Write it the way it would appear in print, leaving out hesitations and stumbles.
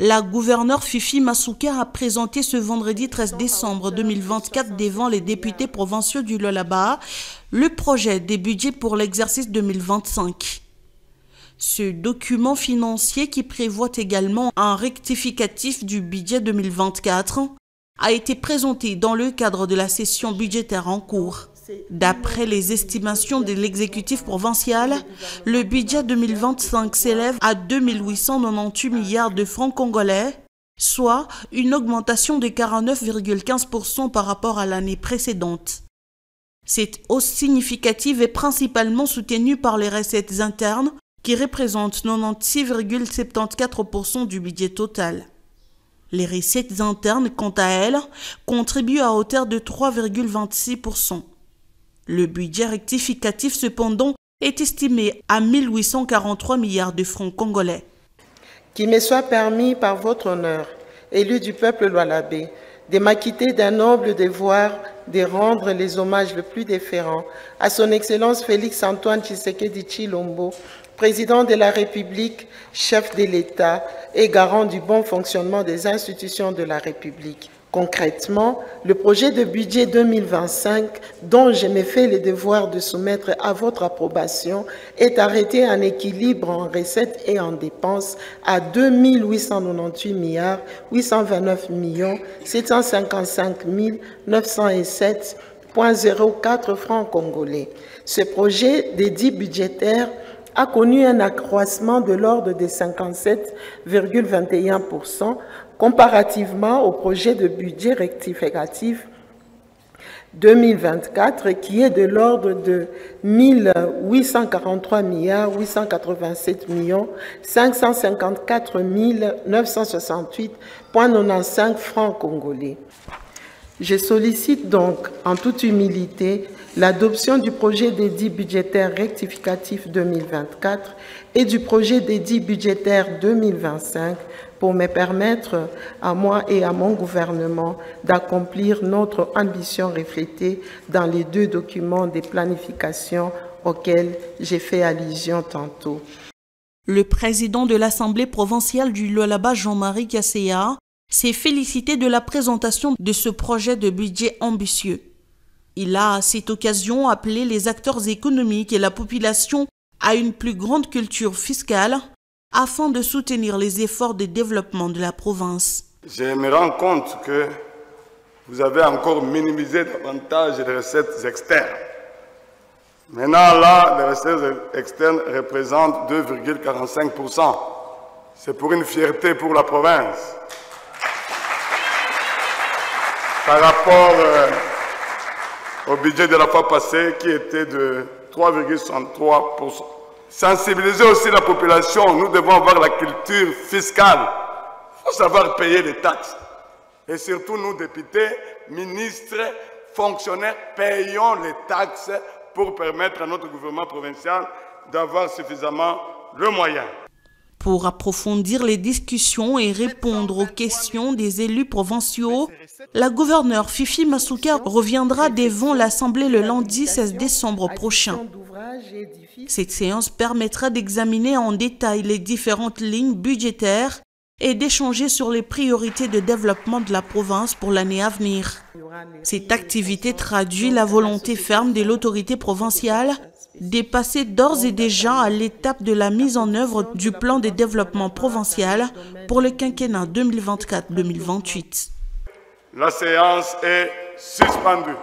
La gouverneure Fifi Masuka a présenté ce vendredi 13 décembre 2024 devant les députés provinciaux du Lualaba le projet des budgets pour l'exercice 2025. Ce document financier, qui prévoit également un rectificatif du budget 2024, a été présenté dans le cadre de la session budgétaire en cours. D'après les estimations de l'exécutif provincial, le budget 2025 s'élève à 2898 milliards de francs congolais, soit une augmentation de 49,15% par rapport à l'année précédente. Cette hausse significative est principalement soutenue par les recettes internes, qui représentent 96,74% du budget total. Les recettes internes, quant à elles, contribuent à hauteur de 3,26%. Le budget rectificatif, cependant, est estimé à 1843 milliards de francs congolais. Qu'il me soit permis par votre honneur, élu du peuple lualabé, de m'acquitter d'un noble devoir de rendre les hommages les plus déférents à son Excellence Félix-Antoine Tshisekedi Tshilombo, président de la République, chef de l'État et garant du bon fonctionnement des institutions de la République. Concrètement, le projet de budget 2025, dont je me fais le devoir de soumettre à votre approbation, est arrêté en équilibre en recettes et en dépenses à 2 898 milliards 829 millions 755 907,04 francs congolais. Ce projet dédié budgétaire a connu un accroissement de l'ordre de 57,21% comparativement au projet de budget rectificatif 2024 qui est de l'ordre de 1843 milliards 887 millions 554 968,95 francs congolais. Je sollicite donc en toute humilité l'adoption du projet d'édit budgétaire rectificatif 2024 et du projet d'édit budgétaire 2025 pour me permettre à moi et à mon gouvernement d'accomplir notre ambition reflétée dans les deux documents de planification auxquels j'ai fait allusion tantôt. Le président de l'Assemblée provinciale du Lualaba, Jean-Marie Kasseya, s'est félicité de la présentation de ce projet de budget ambitieux. Il a à cette occasion appelé les acteurs économiques et la population à une plus grande culture fiscale afin de soutenir les efforts de développement de la province. Je me rends compte que vous avez encore minimisé davantage les recettes externes. Maintenant, là, les recettes externes représentent 2,45%. C'est pour une fierté pour la province. Par rapport au budget de la fois passée qui était de 3,63%. Sensibiliser aussi la population, nous devons avoir la culture fiscale. Il faut savoir payer les taxes. Et surtout nous, députés, ministres, fonctionnaires, payons les taxes pour permettre à notre gouvernement provincial d'avoir suffisamment le moyen. Pour approfondir les discussions et répondre aux questions des élus provinciaux, la gouverneure Fifi Masuka reviendra devant l'Assemblée le lundi 16 décembre prochain. Cette séance permettra d'examiner en détail les différentes lignes budgétaires et d'échanger sur les priorités de développement de la province pour l'année à venir. Cette activité traduit la volonté ferme de l'autorité provinciale de passer d'ores et déjà à l'étape de la mise en œuvre du plan de développement provincial pour le quinquennat 2024-2028. La séance est suspendue.